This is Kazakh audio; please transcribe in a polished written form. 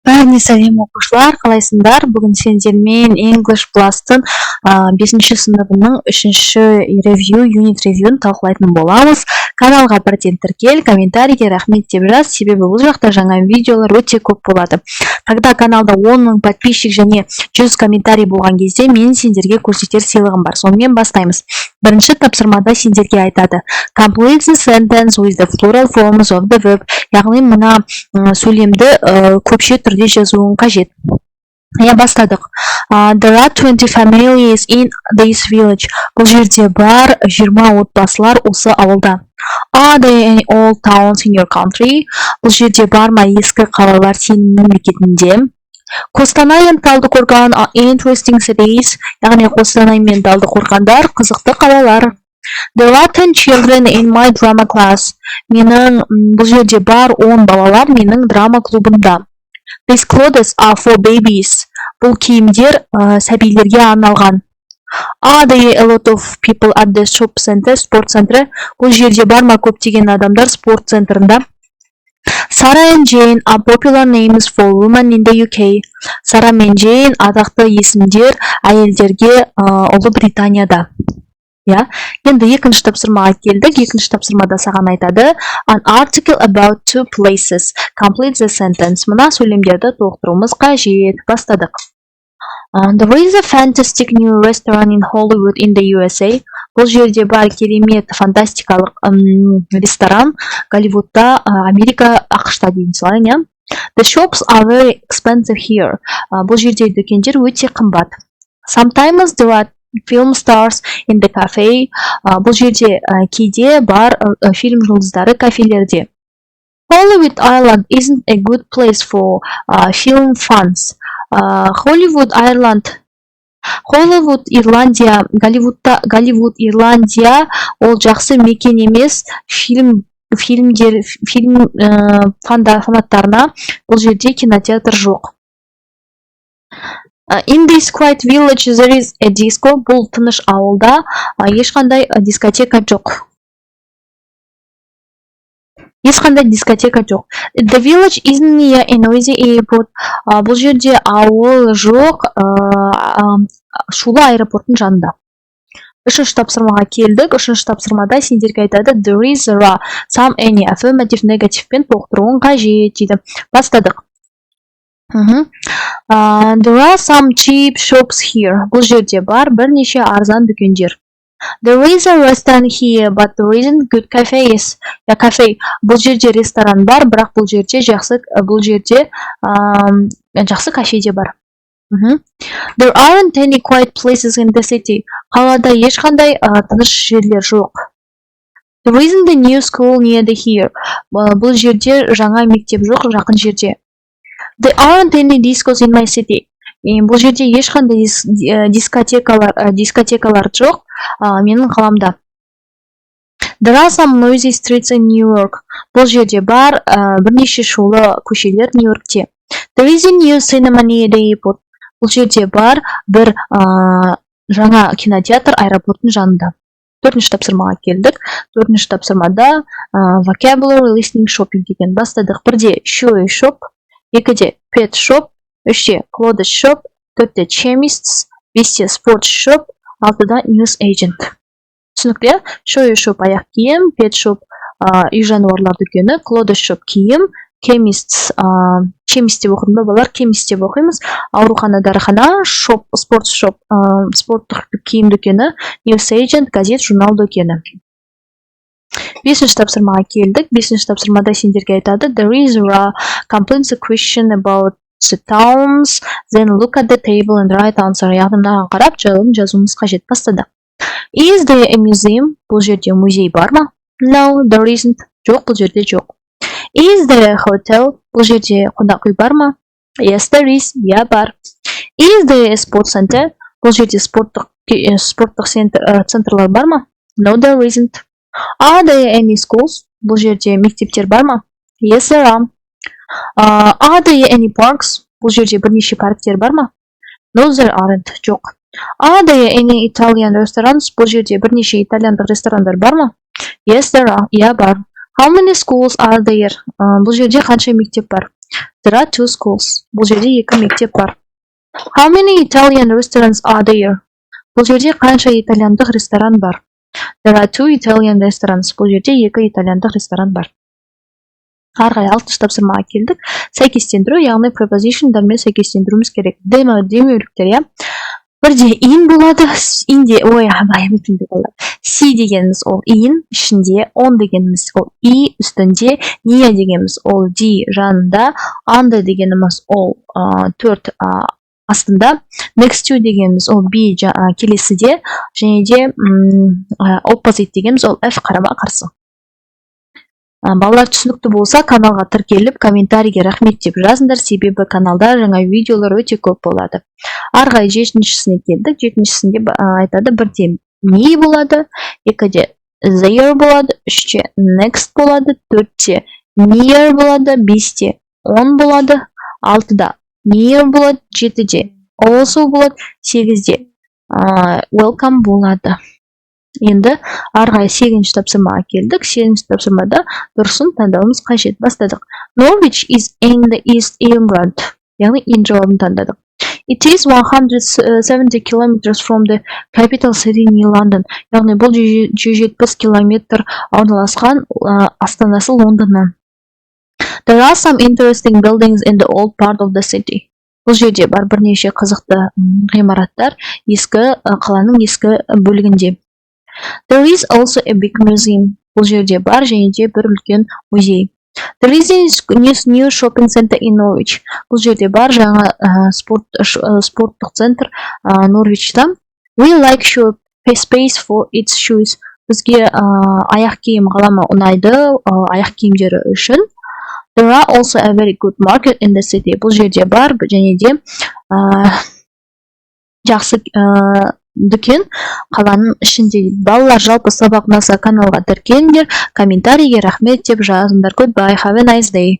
Бәріне сәлем оқушылар, қалайсыңдар? Бүгін сендермен English Plus-тың 5-ші сыныбының 3-ші unit review'ін талқылайтын боламыз. Каналға бірден тіркел, комментарийге рахмет деп жаз, себебі бұл жақта жаңа видеолар өте көп болады. Когда каналда 10 000 подписчик және 100 комментарий болған кезде мен сендерге көрсетер сыйлығым бар. Сонымен бастаймыз. Бірінші тапсырмада сендерге айтады: Complete the sentence with the plural forms of the verb. Яғни мына сөйлемді көпше түрде жазуың қажет. Бастадық. There are 20 families in this village. Бұл жерде бар 20 отбасылар осы ауылда. Are there any old towns in your country? Бұл жерде бар ма ескі қалалар сенің мемлекетінде? Қостанай мен Талдықорған are interesting cities. Яғни Қостанай мен Талдықорғандар қызықты қалалар. There are 10 children in my drama class. Бұл жерде бар 10 балалар менің драма клубында. These clothes are for babies. Бұл киімдер сәбилерге арналған. Are there a lot of people at the shop center, спорт центрі? Бұл жерде бар ма көптеген адамдар спорт центрында? Sarah and Jane are popular names for women in the UK. Сара мен Джейн атақты есімдер әйелдерге Ұлыбританияда. Енді екінші тапсырмаға келдік. Екінші тапсырмада саған айтады: An article about two places. Complete the sentence. Мына сөйлемдерді толықтыруымыз қажет. Бастадық. There is a fantastic new restaurant in Hollywood in the USA. Бұл жерде бар керемет фантастикалық ресторан Голливудта, Америка, ақшта дейін солай. The shops are very expensive here. Бұл жерде дүкендер өте қымбат. Sometimes there are film stars in the cafe. Бұл жерде кейде бар фильм жұлдыздары кафелерде. Hollywood Island isn't a good place for film fans. Hollywood Ирландия, Голливуд Ирландия ол жақсы мекен емес фанаттарына. Бұл жерде кинотеатр жоқ. In this quiet village there is a disco. Бұл тыныш ауылда ешқандай дискотека жоқ. The village isn't near a noisy airport. Бұл жерде ауыл жоқ, шулы аэропорттың жанында. Үшінші тапсырмаға келдік. Үшінші тапсырмада сендерге айтады: There is a some any affirmative negative-пен толықтыруын қажет дейді. Бастадық. There are some cheap shops here. Бұл жерде бар бірнеше арзан дүкендер. There is a restaurant here, but there isn't good cafes. Кафе. Бұл жерде ресторан бар, бірақ бұл жерде жақсы кафеде бар. There aren't any quiet places in the city. Қалада ешқандай тыныш жерлер жоқ. There isn't a new school near here. Бұл жерде жаңа мектеп жоқ, жақын жерде. There aren't any discos in my city. Бұл жерде ешқандай дискотекалар жоқ менің қаламда. There are some noisy streets in New York. Бұл жерде бар бірнеше шулы көшелер Нью-Йоркте. There is a new cinema near the airport. Бұл жерде бар бір жаңа кинотеатр аэропорттың жанында. Төртінші тапсырмаға келдік. Төртінші тапсырмада vocabulary listening shopping деген. Бастадық. Бірде shoe shop, екіде pet shop, үште clothes shop, төртте chemists, бесте sports shop, алтыда news agent. Түсінікті? Shoe shop аяқ киім, pet shop үй жануарлар дүкені, clothes shop киім, chemists деп оқыдым ба балар? Chemist деп оқимыз. Аурухана, дәріхана, shop, sports shop, спорттық киім дүкені, news agent, газет, журнал дүкені. Бесінші тапсырмаға келдік. Бесінші тапсырмада сендерге айтады: There is a complete question about the towns, then look at the table and write answer. Яғни мынаған қарап жазуымыз қажет. Бастады. Is there a museum? Бұл жерде музей бар ма? No, there isn't. Жоқ, бұл жерде жоқ. Is there a hotel? Бұл жерде қонақ үй бар ма? Yes, there is. Бар. Is there a sports center? Бұл жерде спорттық центрлар бар ма? No, there isn't. Are there any schools? Бұл жерде мектептер бар ма? Yes, there are. Are there any parks? Бұл жерде бірнеше парктер бар ма? No, there aren't. Жоқ. Are there any Italian restaurants? Бұл жерде бірнеше итальяндық ресторандар бар ма? Yes, there are. Бар. How many schools are there? Бұл жерде қанша мектеп бар? There are two schools. Бұл жерде екі мектеп бар. How many Italian restaurants are there? Бұл жерде қанша итальяндық ресторан бар? There are two Italian restaurants. Бұл жерде екі итальяндық ресторан бар. Арғай 6 тапсырмаға келдік. Сәйкестендіру, яғни prepositionдармен сәйкестендіруіміз керек. Демеуліктер, иә. Бірде in болады, инде, si дегеніміз ол in, ішінде, on дегеніміз ол i, үстінде, near дегеніміз ол d, жанында, under дегеніміз ол 4 астында, next to дегеніміз ол b, келесіде, және де opposite дегеніміз ол f, қарама қарсы. Балалар түсінікті болса, каналға тіркеліп, комментарийге рахмет деп жазыңдар, себебі каналда жаңа видеолар өте көп болады. Арғай 7-шісіне келдік. 7-шісінде айтады, бірде me болады, 2-де there болады, 3-те next болады, 4-те near болады, 5-те on болады, 6-да near болады, 7-де also болады, 8-де welcome болады. Енді арғай 8-ші тапсырмаға келдік. 8-ші тапсырмада дұрысын таңдауымыз қажет. Бастадық. Norwich is in the East England. Яғни in жауабын таңдадық. It is 170 kilometers from the capital city New London. Яғни бұл 170 километр орналасқан астанасы Лондоннан. There are some interesting buildings in the old part of the city. Бұл жерде бар бірнеше қызықты ғимараттар қаланың ескі бөлігінде. There is also a big museum. Бұл жерде бар және де бір үлкен музей. There is a new shopping center in Norwich. Бұл жерде бар жаңа спорттық центр Норвичта. We like shoe space for its shoes. Бізге аяқ киім ғалама ұнайды, аяқ киімдері үшін. There are also a very good market in the city. Бұл жерде бар және де жақсы дүкен қаланың ішінде. Балалар жалпы сабақ ұнаса каналға тіркеліңдер, комментарийге рахмет деп жазыңдар. Goodbye, have a nice day.